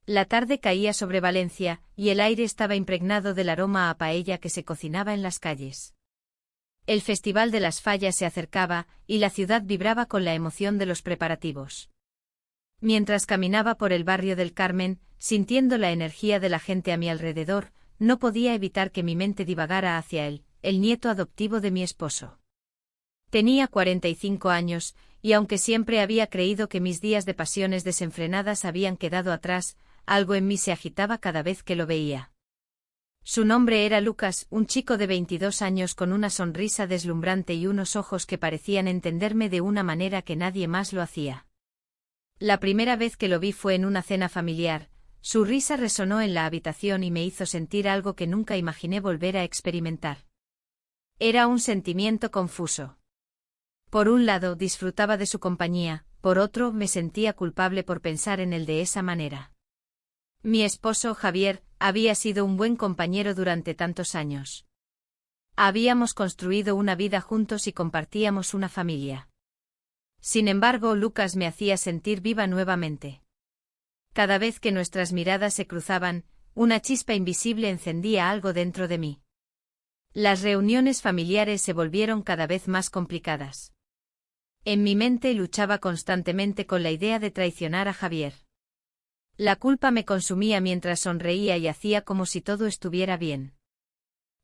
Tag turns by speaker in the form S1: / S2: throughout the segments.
S1: La tarde caía sobre Valencia, y el aire estaba impregnado del aroma a paella que se cocinaba en las calles. El Festival de las Fallas se acercaba, y la ciudad vibraba con la emoción de los preparativos. Mientras caminaba por el barrio del Carmen, sintiendo la energía de la gente a mi alrededor, no podía evitar que mi mente divagara hacia él, el nieto adoptivo de mi esposo. Tenía 45 años, y aunque siempre había creído que mis días de pasiones desenfrenadas habían quedado atrás, algo en mí se agitaba cada vez que lo veía. Su nombre era Lucas, un chico de 22 años con una sonrisa deslumbrante y unos ojos que parecían entenderme de una manera que nadie más lo hacía. La primera vez que lo vi fue en una cena familiar. Su risa resonó en la habitación y me hizo sentir algo que nunca imaginé volver a experimentar. Era un sentimiento confuso. Por un lado, disfrutaba de su compañía, por otro, me sentía culpable por pensar en él de esa manera. Mi esposo, Javier, había sido un buen compañero durante tantos años. Habíamos construido una vida juntos y compartíamos una familia. Sin embargo, Lucas me hacía sentir viva nuevamente. Cada vez que nuestras miradas se cruzaban, una chispa invisible encendía algo dentro de mí. Las reuniones familiares se volvieron cada vez más complicadas. En mi mente luchaba constantemente con la idea de traicionar a Javier. La culpa me consumía mientras sonreía y hacía como si todo estuviera bien.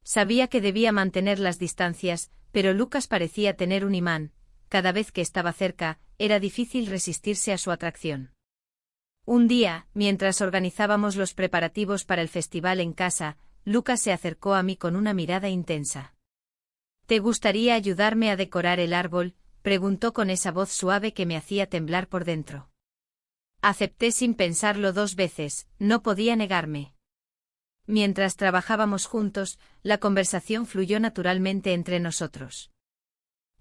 S1: Sabía que debía mantener las distancias, pero Lucas parecía tener un imán. Cada vez que estaba cerca, era difícil resistirse a su atracción. Un día, mientras organizábamos los preparativos para el festival en casa, Lucas se acercó a mí con una mirada intensa. ¿Te gustaría ayudarme a decorar el árbol?, preguntó con esa voz suave que me hacía temblar por dentro. Acepté sin pensarlo 2 veces, no podía negarme. Mientras trabajábamos juntos, la conversación fluyó naturalmente entre nosotros.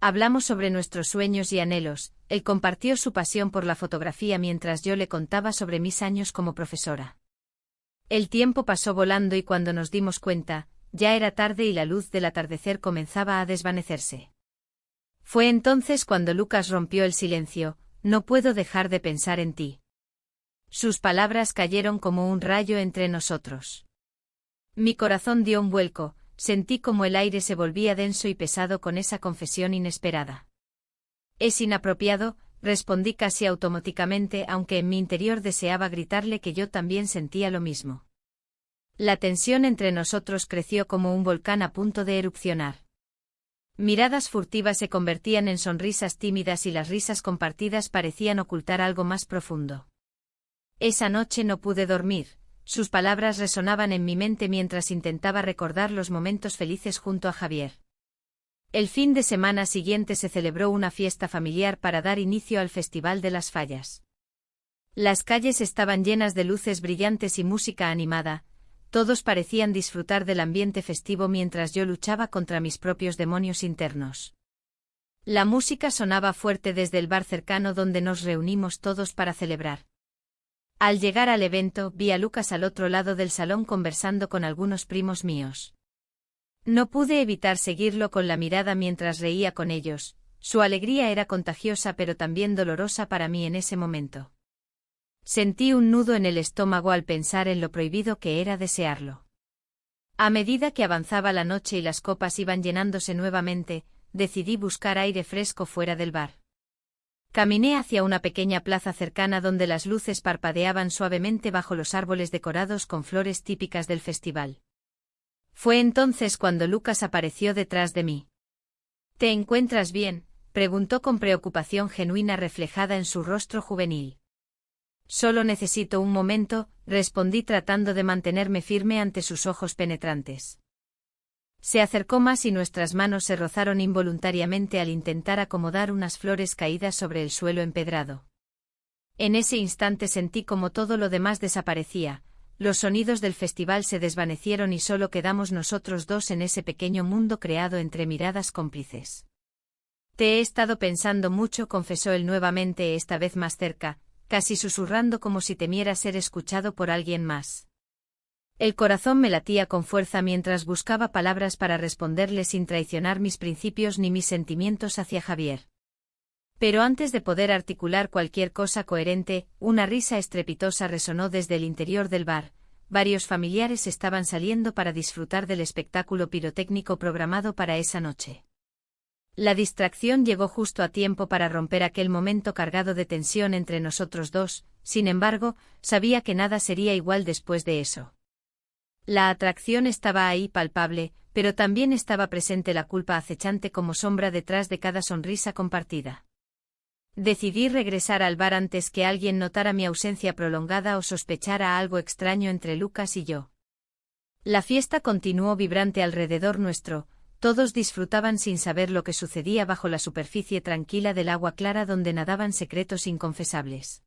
S1: Hablamos sobre nuestros sueños y anhelos. Él compartió su pasión por la fotografía mientras yo le contaba sobre mis años como profesora. El tiempo pasó volando y cuando nos dimos cuenta, ya era tarde y la luz del atardecer comenzaba a desvanecerse. Fue entonces cuando Lucas rompió el silencio. No puedo dejar de pensar en ti. Sus palabras cayeron como un rayo entre nosotros. Mi corazón dio un vuelco, sentí como el aire se volvía denso y pesado con esa confesión inesperada. Es inapropiado, respondí casi automáticamente, aunque en mi interior deseaba gritarle que yo también sentía lo mismo. La tensión entre nosotros creció como un volcán a punto de erupcionar. Miradas furtivas se convertían en sonrisas tímidas y las risas compartidas parecían ocultar algo más profundo. Esa noche no pude dormir. Sus palabras resonaban en mi mente mientras intentaba recordar los momentos felices junto a Javier. El fin de semana siguiente se celebró una fiesta familiar para dar inicio al Festival de las Fallas. Las calles estaban llenas de luces brillantes y música animada. Todos parecían disfrutar del ambiente festivo mientras yo luchaba contra mis propios demonios internos. La música sonaba fuerte desde el bar cercano donde nos reunimos todos para celebrar. Al llegar al evento, vi a Lucas al otro lado del salón conversando con algunos primos míos. No pude evitar seguirlo con la mirada mientras reía con ellos. Su alegría era contagiosa pero también dolorosa para mí en ese momento. Sentí un nudo en el estómago al pensar en lo prohibido que era desearlo. A medida que avanzaba la noche y las copas iban llenándose nuevamente, decidí buscar aire fresco fuera del bar. Caminé hacia una pequeña plaza cercana donde las luces parpadeaban suavemente bajo los árboles decorados con flores típicas del festival. Fue entonces cuando Lucas apareció detrás de mí. ¿Te encuentras bien?, preguntó con preocupación genuina reflejada en su rostro juvenil. Solo necesito un momento, respondí tratando de mantenerme firme ante sus ojos penetrantes. Se acercó más y nuestras manos se rozaron involuntariamente al intentar acomodar unas flores caídas sobre el suelo empedrado. En ese instante sentí como todo lo demás desaparecía, los sonidos del festival se desvanecieron y solo quedamos nosotros dos en ese pequeño mundo creado entre miradas cómplices. Te he estado pensando mucho, confesó él nuevamente, esta vez más cerca, casi susurrando como si temiera ser escuchado por alguien más. El corazón me latía con fuerza mientras buscaba palabras para responderle sin traicionar mis principios ni mis sentimientos hacia Javier. Pero antes de poder articular cualquier cosa coherente, una risa estrepitosa resonó desde el interior del bar. Varios familiares estaban saliendo para disfrutar del espectáculo pirotécnico programado para esa noche. La distracción llegó justo a tiempo para romper aquel momento cargado de tensión entre nosotros dos, sin embargo, sabía que nada sería igual después de eso. La atracción estaba ahí palpable, pero también estaba presente la culpa acechante como sombra detrás de cada sonrisa compartida. Decidí regresar al bar antes que alguien notara mi ausencia prolongada o sospechara algo extraño entre Lucas y yo. La fiesta continuó vibrante alrededor nuestro, todos disfrutaban sin saber lo que sucedía bajo la superficie tranquila del agua clara donde nadaban secretos inconfesables.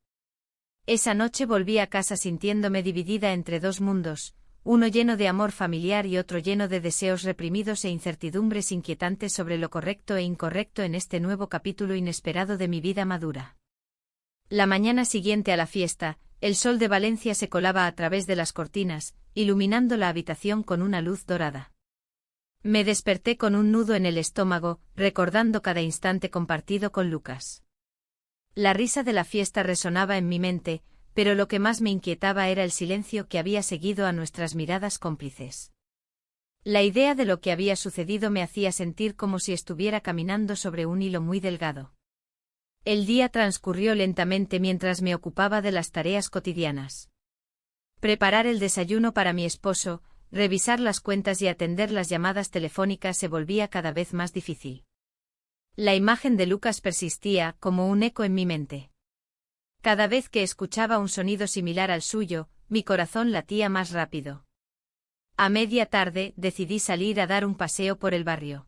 S1: Esa noche volví a casa sintiéndome dividida entre dos mundos, uno lleno de amor familiar y otro lleno de deseos reprimidos e incertidumbres inquietantes sobre lo correcto e incorrecto en este nuevo capítulo inesperado de mi vida madura. La mañana siguiente a la fiesta, el sol de Valencia se colaba a través de las cortinas, iluminando la habitación con una luz dorada. Me desperté con un nudo en el estómago, recordando cada instante compartido con Lucas. La risa de la fiesta resonaba en mi mente, pero lo que más me inquietaba era el silencio que había seguido a nuestras miradas cómplices. La idea de lo que había sucedido me hacía sentir como si estuviera caminando sobre un hilo muy delgado. El día transcurrió lentamente mientras me ocupaba de las tareas cotidianas. Preparar el desayuno para mi esposo, revisar las cuentas y atender las llamadas telefónicas se volvía cada vez más difícil. La imagen de Lucas persistía como un eco en mi mente. Cada vez que escuchaba un sonido similar al suyo, mi corazón latía más rápido. A media tarde decidí salir a dar un paseo por el barrio.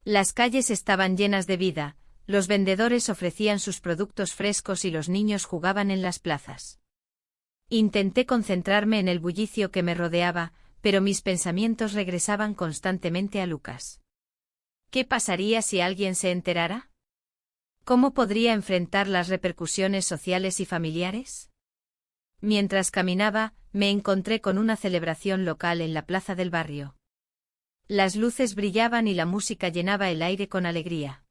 S1: Las calles estaban llenas de vida, los vendedores ofrecían sus productos frescos y los niños jugaban en las plazas. Intenté concentrarme en el bullicio que me rodeaba, pero mis pensamientos regresaban constantemente a Lucas. ¿Qué pasaría si alguien se enterara? ¿Cómo podría enfrentar las repercusiones sociales y familiares? Mientras caminaba, me encontré con una celebración local en la plaza del barrio. Las luces brillaban y la música llenaba el aire con alegría.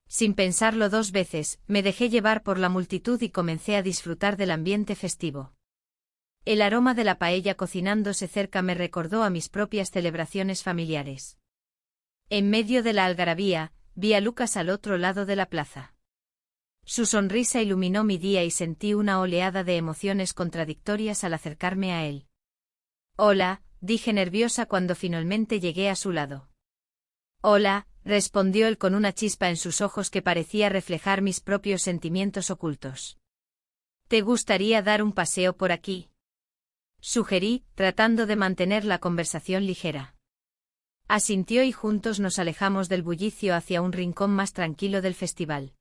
S1: Sin pensarlo dos veces, me dejé llevar por la multitud y comencé a disfrutar del ambiente festivo. El aroma de la paella cocinándose cerca me recordó a mis propias celebraciones familiares. En medio de la algarabía, vi a Lucas al otro lado de la plaza. Su sonrisa iluminó mi día y sentí una oleada de emociones contradictorias al acercarme a él. «Hola», dije nerviosa cuando finalmente llegué a su lado. «Hola», respondió él con una chispa en sus ojos que parecía reflejar mis propios sentimientos ocultos. «¿Te gustaría dar un paseo por aquí?», sugerí, tratando de mantener la conversación ligera. Asintió y juntos nos alejamos del bullicio hacia un rincón más tranquilo del festival.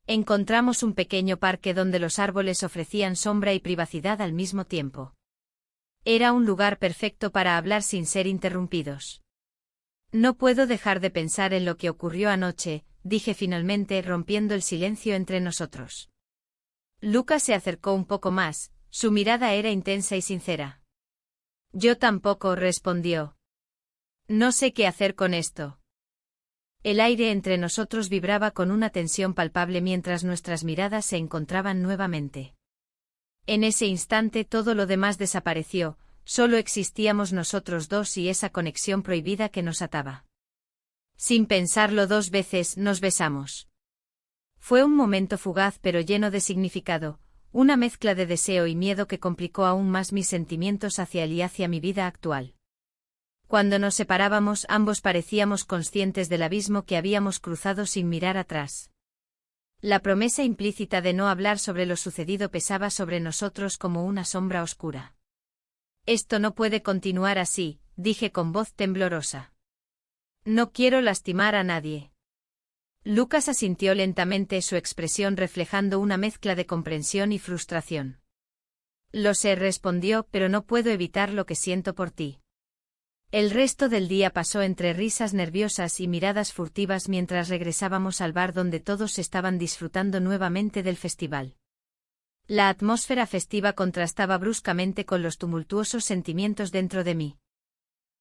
S1: Encontramos un pequeño parque donde los árboles ofrecían sombra y privacidad al mismo tiempo. Era un lugar perfecto para hablar sin ser interrumpidos. «No puedo dejar de pensar en lo que ocurrió anoche», dije finalmente rompiendo el silencio entre nosotros. Lucas se acercó un poco más, su mirada era intensa y sincera. «Yo tampoco», respondió. «No sé qué hacer con esto». El aire entre nosotros vibraba con una tensión palpable mientras nuestras miradas se encontraban nuevamente. En ese instante todo lo demás desapareció, solo existíamos nosotros dos y esa conexión prohibida que nos ataba. Sin pensarlo dos veces, nos besamos. Fue un momento fugaz pero lleno de significado, una mezcla de deseo y miedo que complicó aún más mis sentimientos hacia él y hacia mi vida actual. Cuando nos separábamos, ambos parecíamos conscientes del abismo que habíamos cruzado sin mirar atrás. La promesa implícita de no hablar sobre lo sucedido pesaba sobre nosotros como una sombra oscura. «Esto no puede continuar así», dije con voz temblorosa. «No quiero lastimar a nadie». Lucas asintió lentamente, su expresión reflejando una mezcla de comprensión y frustración. «Lo sé», respondió, «pero no puedo evitar lo que siento por ti». El resto del día pasó entre risas nerviosas y miradas furtivas mientras regresábamos al bar donde todos estaban disfrutando nuevamente del festival. La atmósfera festiva contrastaba bruscamente con los tumultuosos sentimientos dentro de mí.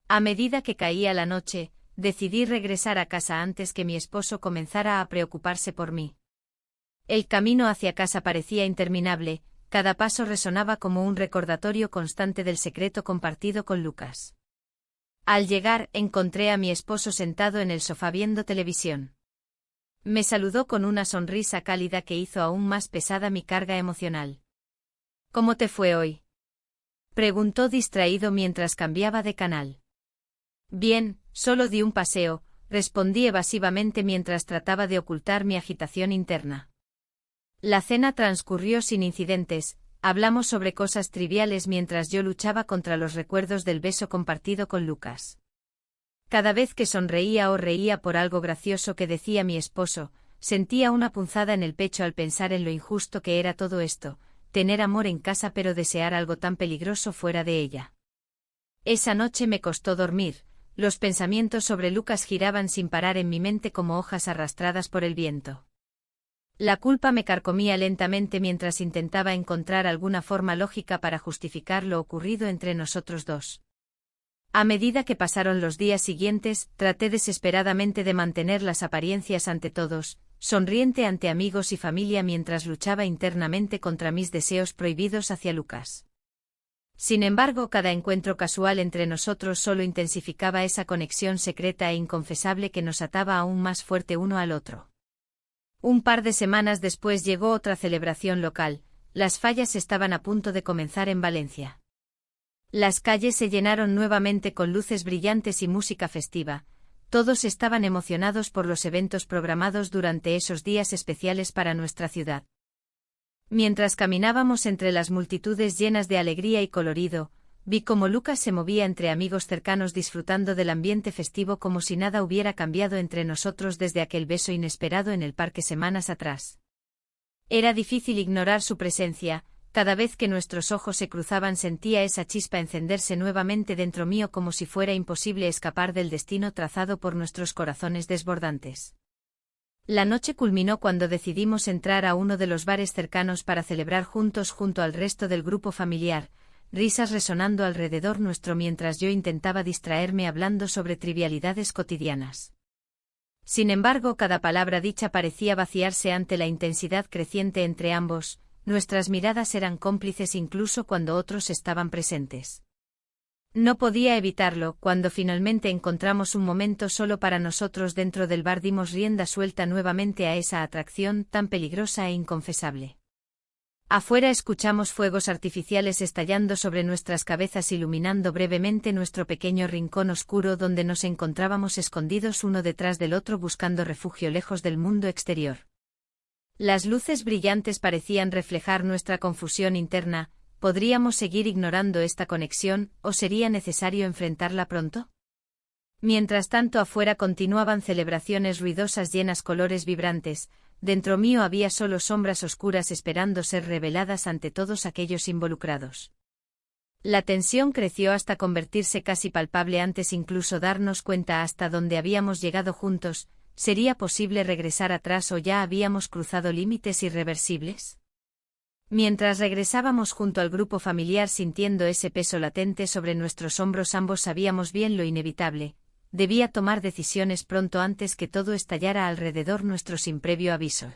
S1: A medida que caía la noche, decidí regresar a casa antes que mi esposo comenzara a preocuparse por mí. El camino hacia casa parecía interminable, cada paso resonaba como un recordatorio constante del secreto compartido con Lucas. Al llegar, encontré a mi esposo sentado en el sofá viendo televisión. Me saludó con una sonrisa cálida que hizo aún más pesada mi carga emocional. ¿Cómo te fue hoy?, preguntó distraído mientras cambiaba de canal. Bien, solo di un paseo, respondí evasivamente mientras trataba de ocultar mi agitación interna. La cena transcurrió sin incidentes, hablamos sobre cosas triviales mientras yo luchaba contra los recuerdos del beso compartido con Lucas. Cada vez que sonreía o reía por algo gracioso que decía mi esposo, sentía una punzada en el pecho al pensar en lo injusto que era todo esto, tener amor en casa pero desear algo tan peligroso fuera de ella. Esa noche me costó dormir, los pensamientos sobre Lucas giraban sin parar en mi mente como hojas arrastradas por el viento. La culpa me carcomía lentamente mientras intentaba encontrar alguna forma lógica para justificar lo ocurrido entre nosotros dos. A medida que pasaron los días siguientes, traté desesperadamente de mantener las apariencias ante todos, sonriente ante amigos y familia mientras luchaba internamente contra mis deseos prohibidos hacia Lucas. Sin embargo, cada encuentro casual entre nosotros solo intensificaba esa conexión secreta e inconfesable que nos ataba aún más fuerte uno al otro. Un par de semanas después llegó otra celebración local, las fallas estaban a punto de comenzar en Valencia. Las calles se llenaron nuevamente con luces brillantes y música festiva, todos estaban emocionados por los eventos programados durante esos días especiales para nuestra ciudad. Mientras caminábamos entre las multitudes llenas de alegría y colorido, vi cómo Lucas se movía entre amigos cercanos disfrutando del ambiente festivo como si nada hubiera cambiado entre nosotros desde aquel beso inesperado en el parque semanas atrás. Era difícil ignorar su presencia, cada vez que nuestros ojos se cruzaban sentía esa chispa encenderse nuevamente dentro mío como si fuera imposible escapar del destino trazado por nuestros corazones desbordantes. La noche culminó cuando decidimos entrar a uno de los bares cercanos para celebrar juntos junto al resto del grupo familiar, risas resonando alrededor nuestro mientras yo intentaba distraerme hablando sobre trivialidades cotidianas. Sin embargo, cada palabra dicha parecía vaciarse ante la intensidad creciente entre ambos, nuestras miradas eran cómplices incluso cuando otros estaban presentes. No podía evitarlo, cuando finalmente encontramos un momento solo para nosotros dentro del bar dimos rienda suelta nuevamente a esa atracción tan peligrosa e inconfesable. Afuera escuchamos fuegos artificiales estallando sobre nuestras cabezas iluminando brevemente nuestro pequeño rincón oscuro donde nos encontrábamos escondidos uno detrás del otro buscando refugio lejos del mundo exterior. Las luces brillantes parecían reflejar nuestra confusión interna. ¿Podríamos seguir ignorando esta conexión, o sería necesario enfrentarla pronto? Mientras tanto afuera continuaban celebraciones ruidosas llenas colores vibrantes, dentro mío había solo sombras oscuras esperando ser reveladas ante todos aquellos involucrados. La tensión creció hasta convertirse casi palpable antes incluso darnos cuenta hasta dónde habíamos llegado juntos. ¿Sería posible regresar atrás o ya habíamos cruzado límites irreversibles? Mientras regresábamos junto al grupo familiar sintiendo ese peso latente sobre nuestros hombros ambos sabíamos bien lo inevitable, debía tomar decisiones pronto antes que todo estallara alrededor nuestro sin previo aviso.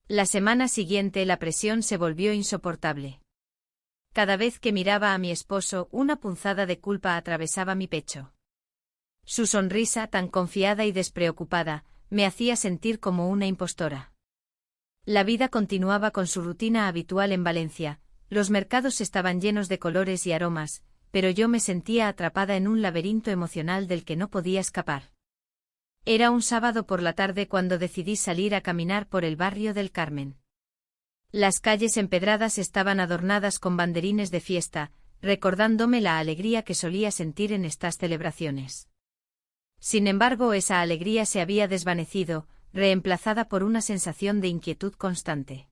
S1: La semana siguiente la presión se volvió insoportable. Cada vez que miraba a mi esposo, una punzada de culpa atravesaba mi pecho. Su sonrisa, tan confiada y despreocupada, me hacía sentir como una impostora. La vida continuaba con su rutina habitual en Valencia, los mercados estaban llenos de colores y aromas, pero yo me sentía atrapada en un laberinto emocional del que no podía escapar. Era un sábado por la tarde cuando decidí salir a caminar por el barrio del Carmen. Las calles empedradas estaban adornadas con banderines de fiesta, recordándome la alegría que solía sentir en estas celebraciones. Sin embargo, esa alegría se había desvanecido, reemplazada por una sensación de inquietud constante.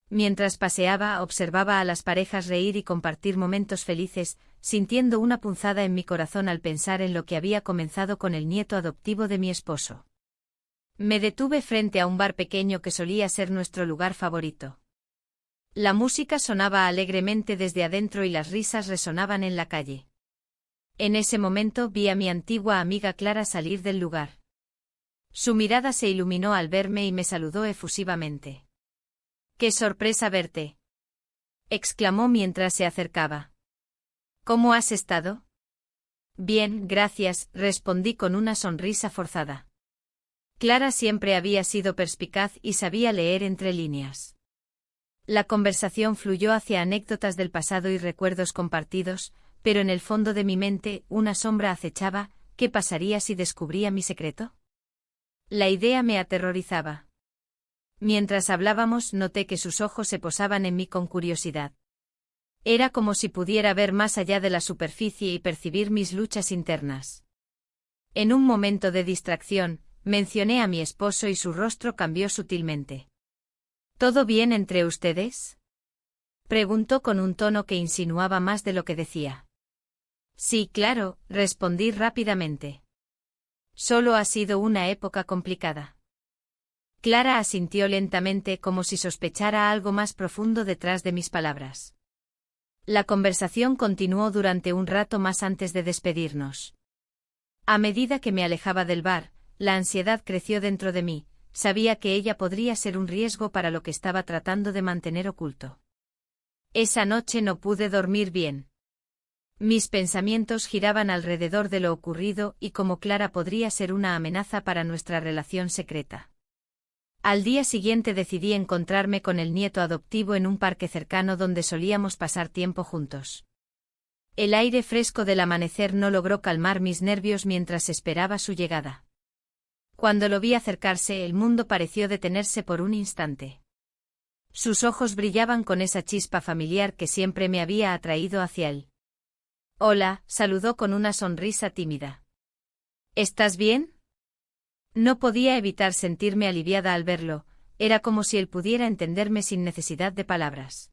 S1: Mientras paseaba, observaba a las parejas reír y compartir momentos felices, sintiendo una punzada en mi corazón al pensar en lo que había comenzado con el nieto adoptivo de mi esposo. Me detuve frente a un bar pequeño que solía ser nuestro lugar favorito. La música sonaba alegremente desde adentro y las risas resonaban en la calle. En ese momento vi a mi antigua amiga Clara salir del lugar. Su mirada se iluminó al verme y me saludó efusivamente. ¡Qué sorpresa verte!, exclamó mientras se acercaba. ¿Cómo has estado? Bien, gracias, respondí con una sonrisa forzada. Clara siempre había sido perspicaz y sabía leer entre líneas. La conversación fluyó hacia anécdotas del pasado y recuerdos compartidos, pero en el fondo de mi mente una sombra acechaba. ¿Qué pasaría si descubría mi secreto? La idea me aterrorizaba. Mientras hablábamos noté que sus ojos se posaban en mí con curiosidad. Era como si pudiera ver más allá de la superficie y percibir mis luchas internas. En un momento de distracción, mencioné a mi esposo y su rostro cambió sutilmente. ¿Todo bien entre ustedes?, preguntó con un tono que insinuaba más de lo que decía. Sí, claro, respondí rápidamente. Solo ha sido una época complicada. Clara asintió lentamente como si sospechara algo más profundo detrás de mis palabras. La conversación continuó durante un rato más antes de despedirnos. A medida que me alejaba del bar, la ansiedad creció dentro de mí. Sabía que ella podría ser un riesgo para lo que estaba tratando de mantener oculto. Esa noche no pude dormir bien. Mis pensamientos giraban alrededor de lo ocurrido y cómo Clara podría ser una amenaza para nuestra relación secreta. Al día siguiente decidí encontrarme con el nieto adoptivo en un parque cercano donde solíamos pasar tiempo juntos. El aire fresco del amanecer no logró calmar mis nervios mientras esperaba su llegada. Cuando lo vi acercarse, el mundo pareció detenerse por un instante. Sus ojos brillaban con esa chispa familiar que siempre me había atraído hacia él. Hola, saludó con una sonrisa tímida. ¿Estás bien? No podía evitar sentirme aliviada al verlo, era como si él pudiera entenderme sin necesidad de palabras.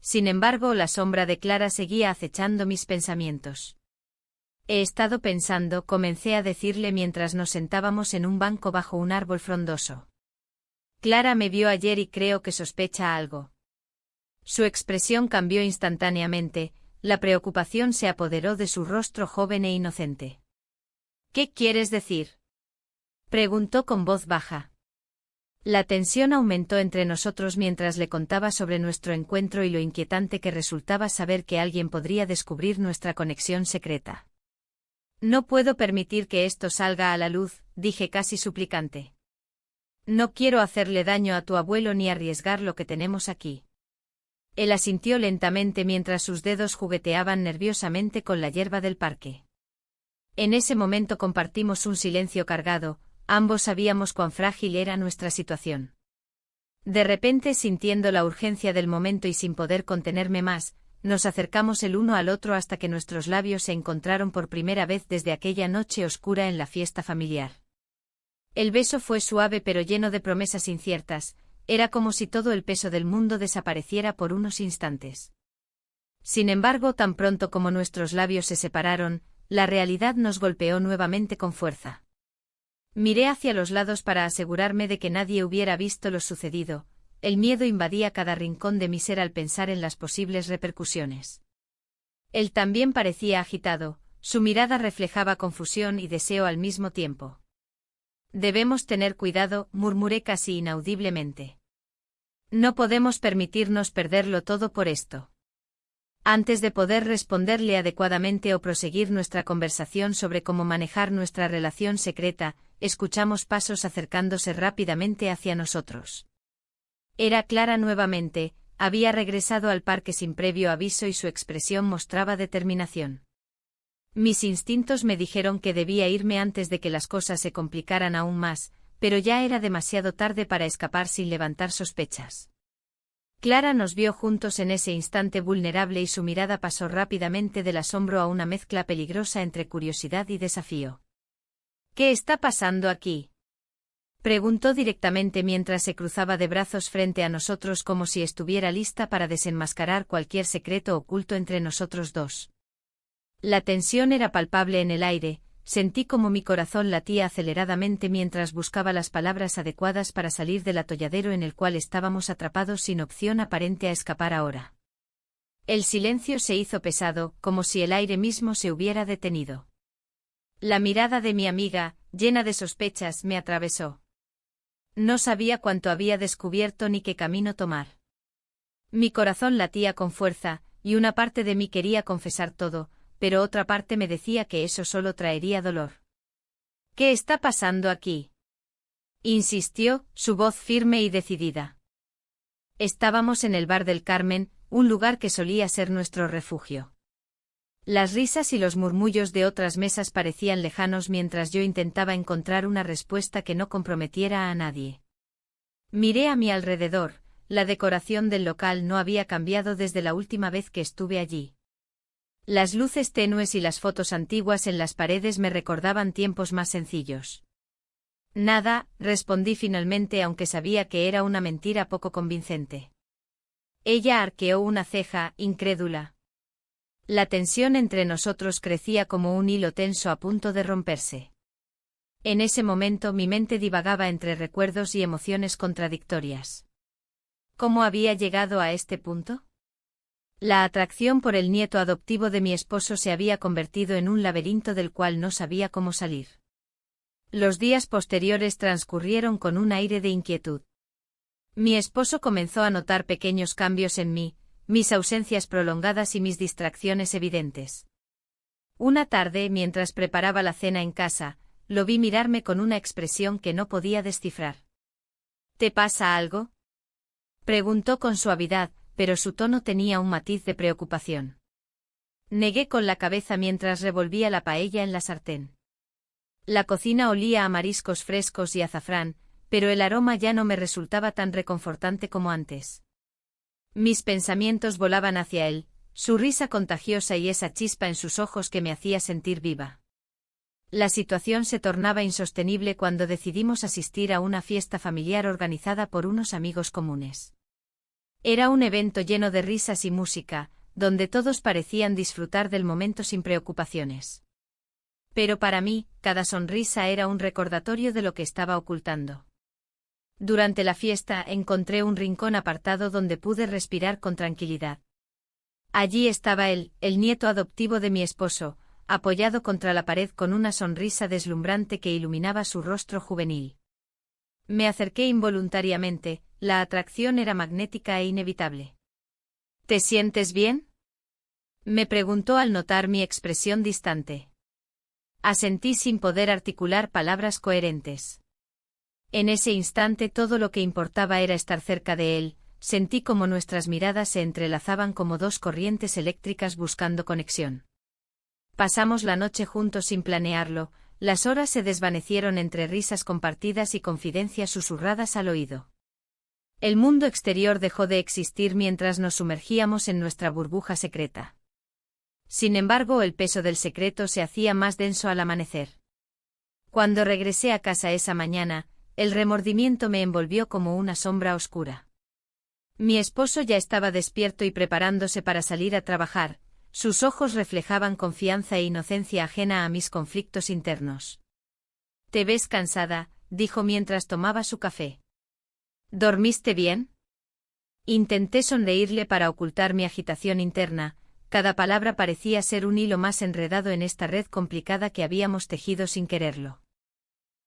S1: Sin embargo, la sombra de Clara seguía acechando mis pensamientos. He estado pensando, comencé a decirle mientras nos sentábamos en un banco bajo un árbol frondoso. Clara me vio ayer y creo que sospecha algo. Su expresión cambió instantáneamente, la preocupación se apoderó de su rostro joven e inocente. ¿Qué quieres decir?, preguntó con voz baja. La tensión aumentó entre nosotros mientras le contaba sobre nuestro encuentro y lo inquietante que resultaba saber que alguien podría descubrir nuestra conexión secreta. No puedo permitir que esto salga a la luz, dije casi suplicante. No quiero hacerle daño a tu abuelo ni arriesgar lo que tenemos aquí. Él asintió lentamente mientras sus dedos jugueteaban nerviosamente con la hierba del parque. En ese momento compartimos un silencio cargado, ambos sabíamos cuán frágil era nuestra situación. De repente, sintiendo la urgencia del momento y sin poder contenerme más, nos acercamos el uno al otro hasta que nuestros labios se encontraron por primera vez desde aquella noche oscura en la fiesta familiar. El beso fue suave pero lleno de promesas inciertas, era como si todo el peso del mundo desapareciera por unos instantes. Sin embargo, tan pronto como nuestros labios se separaron, la realidad nos golpeó nuevamente con fuerza. Miré hacia los lados para asegurarme de que nadie hubiera visto lo sucedido. El miedo invadía cada rincón de mi ser al pensar en las posibles repercusiones. Él también parecía agitado, su mirada reflejaba confusión y deseo al mismo tiempo. Debemos tener cuidado, murmuré casi inaudiblemente. No podemos permitirnos perderlo todo por esto. Antes de poder responderle adecuadamente o proseguir nuestra conversación sobre cómo manejar nuestra relación secreta, escuchamos pasos acercándose rápidamente hacia nosotros. Era Clara nuevamente, había regresado al parque sin previo aviso y su expresión mostraba determinación. Mis instintos me dijeron que debía irme antes de que las cosas se complicaran aún más, pero ya era demasiado tarde para escapar sin levantar sospechas. Clara nos vio juntos en ese instante vulnerable y su mirada pasó rápidamente del asombro a una mezcla peligrosa entre curiosidad y desafío. ¿Qué está pasando aquí?, preguntó directamente mientras se cruzaba de brazos frente a nosotros como si estuviera lista para desenmascarar cualquier secreto oculto entre nosotros dos. La tensión era palpable en el aire, sentí como mi corazón latía aceleradamente mientras buscaba las palabras adecuadas para salir del atolladero en el cual estábamos atrapados sin opción aparente a escapar ahora. El silencio se hizo pesado, como si el aire mismo se hubiera detenido. La mirada de mi amiga, llena de sospechas, me atravesó. No sabía cuánto había descubierto ni qué camino tomar. Mi corazón latía con fuerza, y una parte de mí quería confesar todo, pero otra parte me decía que eso solo traería dolor. ¿Qué está pasando aquí?, insistió, su voz firme y decidida. Estábamos en el bar del Carmen, un lugar que solía ser nuestro refugio. Las risas y los murmullos de otras mesas parecían lejanos mientras yo intentaba encontrar una respuesta que no comprometiera a nadie. Miré a mi alrededor, la decoración del local no había cambiado desde la última vez que estuve allí. Las luces tenues y las fotos antiguas en las paredes me recordaban tiempos más sencillos. Nada, respondí finalmente, aunque sabía que era una mentira poco convincente. Ella arqueó una ceja, incrédula. La tensión entre nosotros crecía como un hilo tenso a punto de romperse. En ese momento mi mente divagaba entre recuerdos y emociones contradictorias. ¿Cómo había llegado a este punto? La atracción por el nieto adoptivo de mi esposo se había convertido en un laberinto del cual no sabía cómo salir. Los días posteriores transcurrieron con un aire de inquietud. Mi esposo comenzó a notar pequeños cambios en mí, mis ausencias prolongadas y mis distracciones evidentes. Una tarde, mientras preparaba la cena en casa, lo vi mirarme con una expresión que no podía descifrar. ¿Te pasa algo?, preguntó con suavidad, pero su tono tenía un matiz de preocupación. Negué con la cabeza mientras revolvía la paella en la sartén. La cocina olía a mariscos frescos y azafrán, pero el aroma ya no me resultaba tan reconfortante como antes. Mis pensamientos volaban hacia él, su risa contagiosa y esa chispa en sus ojos que me hacía sentir viva. La situación se tornaba insostenible cuando decidimos asistir a una fiesta familiar organizada por unos amigos comunes. Era un evento lleno de risas y música, donde todos parecían disfrutar del momento sin preocupaciones. Pero para mí, cada sonrisa era un recordatorio de lo que estaba ocultando. Durante la fiesta encontré un rincón apartado donde pude respirar con tranquilidad. Allí estaba él, el nieto adoptivo de mi esposo, apoyado contra la pared con una sonrisa deslumbrante que iluminaba su rostro juvenil. Me acerqué involuntariamente, la atracción era magnética e inevitable. ¿Te sientes bien?, me preguntó al notar mi expresión distante. Asentí sin poder articular palabras coherentes. En ese instante todo lo que importaba era estar cerca de él, sentí como nuestras miradas se entrelazaban como dos corrientes eléctricas buscando conexión. Pasamos la noche juntos sin planearlo, las horas se desvanecieron entre risas compartidas y confidencias susurradas al oído. El mundo exterior dejó de existir mientras nos sumergíamos en nuestra burbuja secreta. Sin embargo, el peso del secreto se hacía más denso al amanecer. Cuando regresé a casa esa mañana, el remordimiento me envolvió como una sombra oscura. Mi esposo ya estaba despierto y preparándose para salir a trabajar, sus ojos reflejaban confianza e inocencia ajena a mis conflictos internos. «Te ves cansada», dijo mientras tomaba su café. «¿Dormiste bien?». Intenté sonreírle para ocultar mi agitación interna, cada palabra parecía ser un hilo más enredado en esta red complicada que habíamos tejido sin quererlo.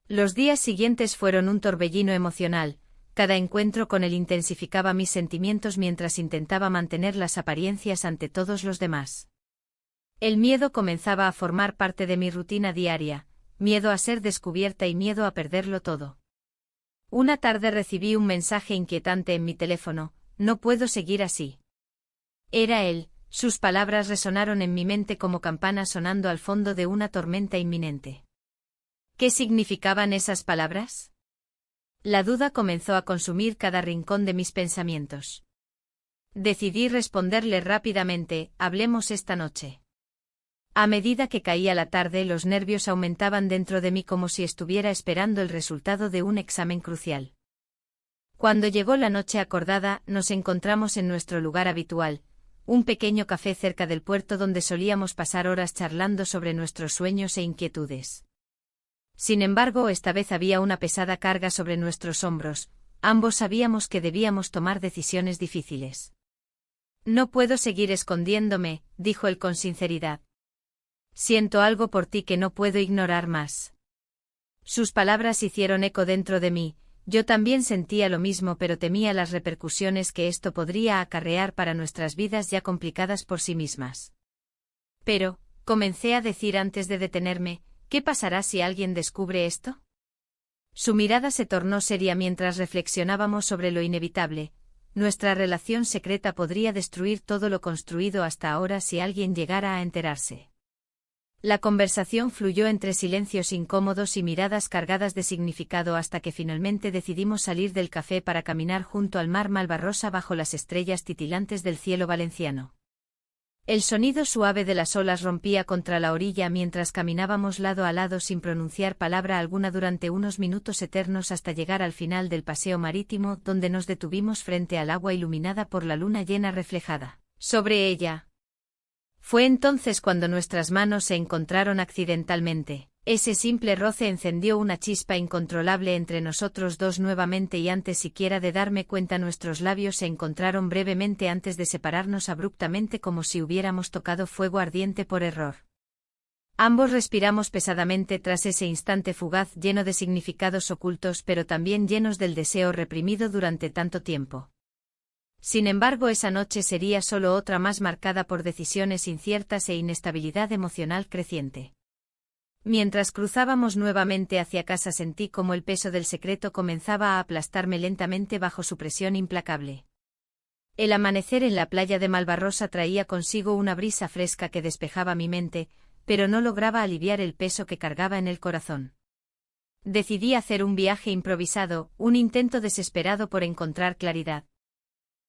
S1: Los días siguientes fueron un torbellino emocional, cada encuentro con él intensificaba mis sentimientos mientras intentaba mantener las apariencias ante todos los demás. El miedo comenzaba a formar parte de mi rutina diaria, miedo a ser descubierta y miedo a perderlo todo. Una tarde recibí un mensaje inquietante en mi teléfono: «No puedo seguir así». Era él, sus palabras resonaron en mi mente como campanas sonando al fondo de una tormenta inminente. ¿Qué significaban esas palabras? La duda comenzó a consumir cada rincón de mis pensamientos. Decidí responderle rápidamente: «Hablemos esta noche». A medida que caía la tarde, los nervios aumentaban dentro de mí como si estuviera esperando el resultado de un examen crucial. Cuando llegó la noche acordada, nos encontramos en nuestro lugar habitual, un pequeño café cerca del puerto donde solíamos pasar horas charlando sobre nuestros sueños e inquietudes. Sin embargo, esta vez había una pesada carga sobre nuestros hombros, ambos sabíamos que debíamos tomar decisiones difíciles. No puedo seguir escondiéndome, dijo él con sinceridad. Siento algo por ti que no puedo ignorar más. Sus palabras hicieron eco dentro de mí. Yo también sentía lo mismo, pero temía las repercusiones que esto podría acarrear para nuestras vidas ya complicadas por sí mismas. Pero, comencé a decir antes de detenerme, ¿qué pasará si alguien descubre esto? Su mirada se tornó seria mientras reflexionábamos sobre lo inevitable. Nuestra relación secreta podría destruir todo lo construido hasta ahora si alguien llegara a enterarse. La conversación fluyó entre silencios incómodos y miradas cargadas de significado hasta que finalmente decidimos salir del café para caminar junto al mar Malvarrosa bajo las estrellas titilantes del cielo valenciano. El sonido suave de las olas rompía contra la orilla mientras caminábamos lado a lado sin pronunciar palabra alguna durante unos minutos eternos hasta llegar al final del paseo marítimo donde nos detuvimos frente al agua iluminada por la luna llena reflejada sobre ella. Fue entonces cuando nuestras manos se encontraron accidentalmente. Ese simple roce encendió una chispa incontrolable entre nosotros dos nuevamente y antes siquiera de darme cuenta nuestros labios se encontraron brevemente antes de separarnos abruptamente como si hubiéramos tocado fuego ardiente por error. Ambos respiramos pesadamente tras ese instante fugaz lleno de significados ocultos pero también llenos del deseo reprimido durante tanto tiempo. Sin embargo, esa noche sería solo otra más marcada por decisiones inciertas e inestabilidad emocional creciente. Mientras cruzábamos nuevamente hacia casa sentí como el peso del secreto comenzaba a aplastarme lentamente bajo su presión implacable. El amanecer en la playa de Malvarrosa traía consigo una brisa fresca que despejaba mi mente, pero no lograba aliviar el peso que cargaba en el corazón. Decidí hacer un viaje improvisado, un intento desesperado por encontrar claridad.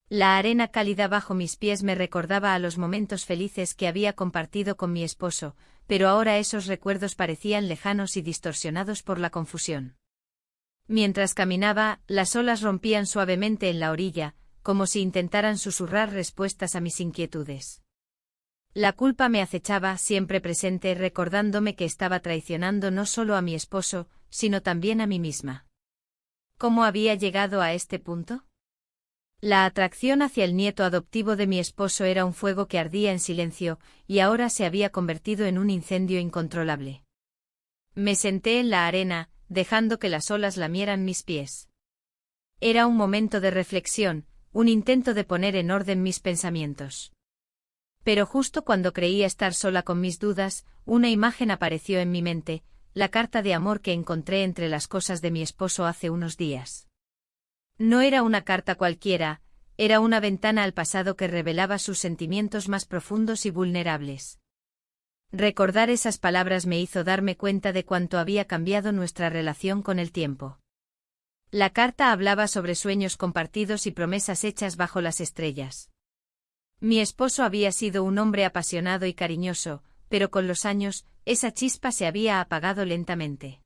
S1: La arena cálida bajo mis pies me recordaba a los momentos felices que había compartido con mi esposo, pero ahora esos recuerdos parecían lejanos y distorsionados por la confusión. Mientras caminaba, las olas rompían suavemente en la orilla, como si intentaran susurrar respuestas a mis inquietudes. La culpa me acechaba, siempre presente, recordándome que estaba traicionando no solo a mi esposo, sino también a mí misma. ¿Cómo había llegado a este punto? La atracción hacia el nieto adoptivo de mi esposo era un fuego que ardía en silencio, y ahora se había convertido en un incendio incontrolable. Me senté en la arena, dejando que las olas lamieran mis pies. Era un momento de reflexión, un intento de poner en orden mis pensamientos. Pero justo cuando creía estar sola con mis dudas, una imagen apareció en mi mente, la carta de amor que encontré entre las cosas de mi esposo hace unos días. No era una carta cualquiera, era una ventana al pasado que revelaba sus sentimientos más profundos y vulnerables. Recordar esas palabras me hizo darme cuenta de cuánto había cambiado nuestra relación con el tiempo. La carta hablaba sobre sueños compartidos y promesas hechas bajo las estrellas. Mi esposo había sido un hombre apasionado y cariñoso, pero con los años, esa chispa se había apagado lentamente.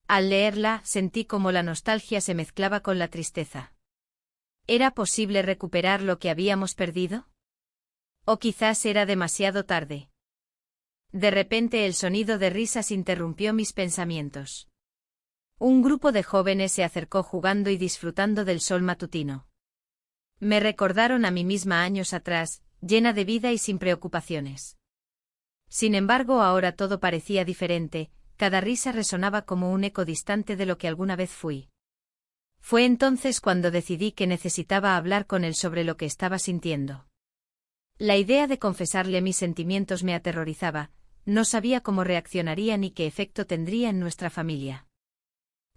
S1: Al leerla, sentí como la nostalgia se mezclaba con la tristeza. ¿Era posible recuperar lo que habíamos perdido? ¿O quizás era demasiado tarde? De repente el sonido de risas interrumpió mis pensamientos. Un grupo de jóvenes se acercó jugando y disfrutando del sol matutino. Me recordaron a mí misma años atrás, llena de vida y sin preocupaciones. Sin embargo, ahora todo parecía diferente. Cada risa resonaba como un eco distante de lo que alguna vez fui. Fue entonces cuando decidí que necesitaba hablar con él sobre lo que estaba sintiendo. La idea de confesarle mis sentimientos me aterrorizaba, no sabía cómo reaccionaría ni qué efecto tendría en nuestra familia.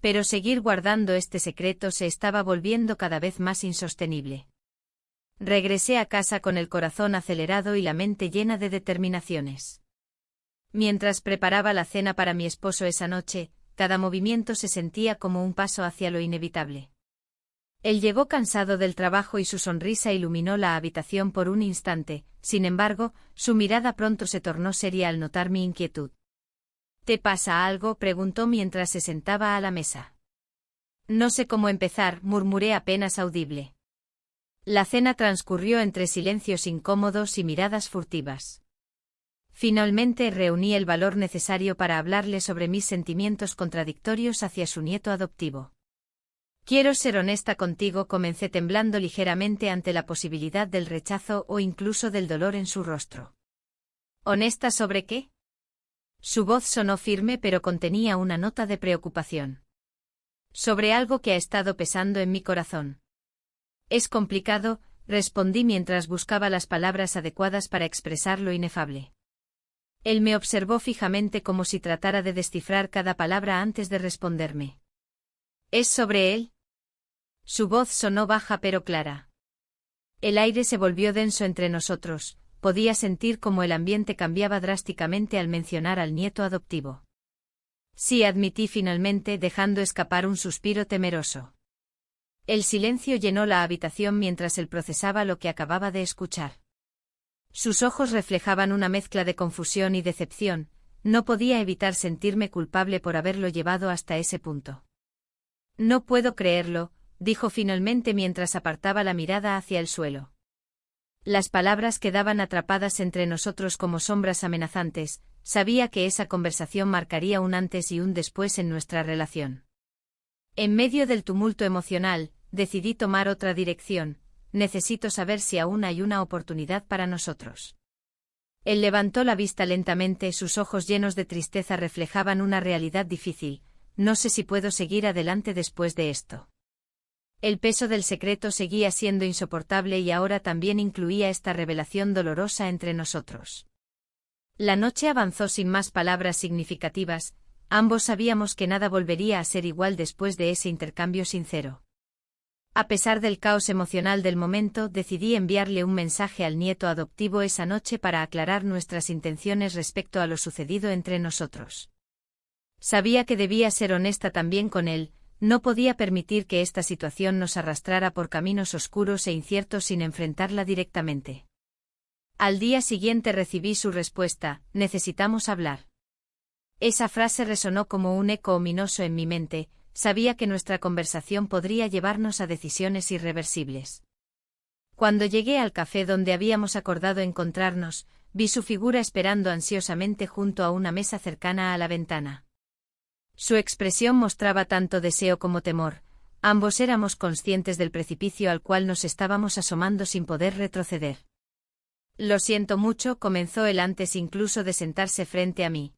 S1: Pero seguir guardando este secreto se estaba volviendo cada vez más insostenible. Regresé a casa con el corazón acelerado y la mente llena de determinaciones. Mientras preparaba la cena para mi esposo esa noche, cada movimiento se sentía como un paso hacia lo inevitable. Él llegó cansado del trabajo y su sonrisa iluminó la habitación por un instante, sin embargo, su mirada pronto se tornó seria al notar mi inquietud. ¿Te pasa algo?, preguntó mientras se sentaba a la mesa. No sé cómo empezar, murmuré apenas audible. La cena transcurrió entre silencios incómodos y miradas furtivas. Finalmente reuní el valor necesario para hablarle sobre mis sentimientos contradictorios hacia su nieto adoptivo. Quiero ser honesta contigo, comencé temblando ligeramente ante la posibilidad del rechazo o incluso del dolor en su rostro. ¿Honesta sobre qué? Su voz sonó firme pero contenía una nota de preocupación. Sobre algo que ha estado pesando en mi corazón. Es complicado, respondí mientras buscaba las palabras adecuadas para expresar lo inefable. Él me observó fijamente como si tratara de descifrar cada palabra antes de responderme. ¿Es sobre él? Su voz sonó baja pero clara. El aire se volvió denso entre nosotros, podía sentir cómo el ambiente cambiaba drásticamente al mencionar al nieto adoptivo. Sí, admití finalmente, dejando escapar un suspiro temeroso. El silencio llenó la habitación mientras él procesaba lo que acababa de escuchar. Sus ojos reflejaban una mezcla de confusión y decepción, no podía evitar sentirme culpable por haberlo llevado hasta ese punto. No puedo creerlo, dijo finalmente mientras apartaba la mirada hacia el suelo. Las palabras quedaban atrapadas entre nosotros como sombras amenazantes, sabía que esa conversación marcaría un antes y un después en nuestra relación. En medio del tumulto emocional, decidí tomar otra dirección, necesito saber si aún hay una oportunidad para nosotros. Él levantó la vista lentamente, sus ojos llenos de tristeza reflejaban una realidad difícil, no sé si puedo seguir adelante después de esto. El peso del secreto seguía siendo insoportable y ahora también incluía esta revelación dolorosa entre nosotros. La noche avanzó sin más palabras significativas, ambos sabíamos que nada volvería a ser igual después de ese intercambio sincero. A pesar del caos emocional del momento, decidí enviarle un mensaje al nieto adoptivo esa noche para aclarar nuestras intenciones respecto a lo sucedido entre nosotros. Sabía que debía ser honesta también con él, no podía permitir que esta situación nos arrastrara por caminos oscuros e inciertos sin enfrentarla directamente. Al día siguiente recibí su respuesta: necesitamos hablar. Esa frase resonó como un eco ominoso en mi mente, sabía que nuestra conversación podría llevarnos a decisiones irreversibles. Cuando llegué al café donde habíamos acordado encontrarnos, vi su figura esperando ansiosamente junto a una mesa cercana a la ventana. Su expresión mostraba tanto deseo como temor, ambos éramos conscientes del precipicio al cual nos estábamos asomando sin poder retroceder. Lo siento mucho, comenzó él antes incluso de sentarse frente a mí.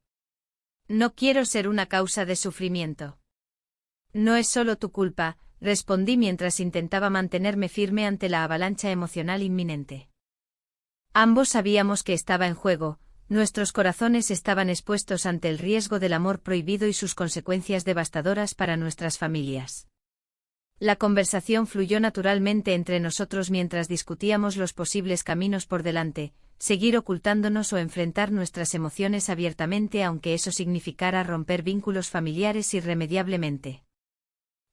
S1: No quiero ser una causa de sufrimiento. No es solo tu culpa, respondí mientras intentaba mantenerme firme ante la avalancha emocional inminente. Ambos sabíamos que estaba en juego, nuestros corazones estaban expuestos ante el riesgo del amor prohibido y sus consecuencias devastadoras para nuestras familias. La conversación fluyó naturalmente entre nosotros mientras discutíamos los posibles caminos por delante, seguir ocultándonos o enfrentar nuestras emociones abiertamente aunque eso significara romper vínculos familiares irremediablemente.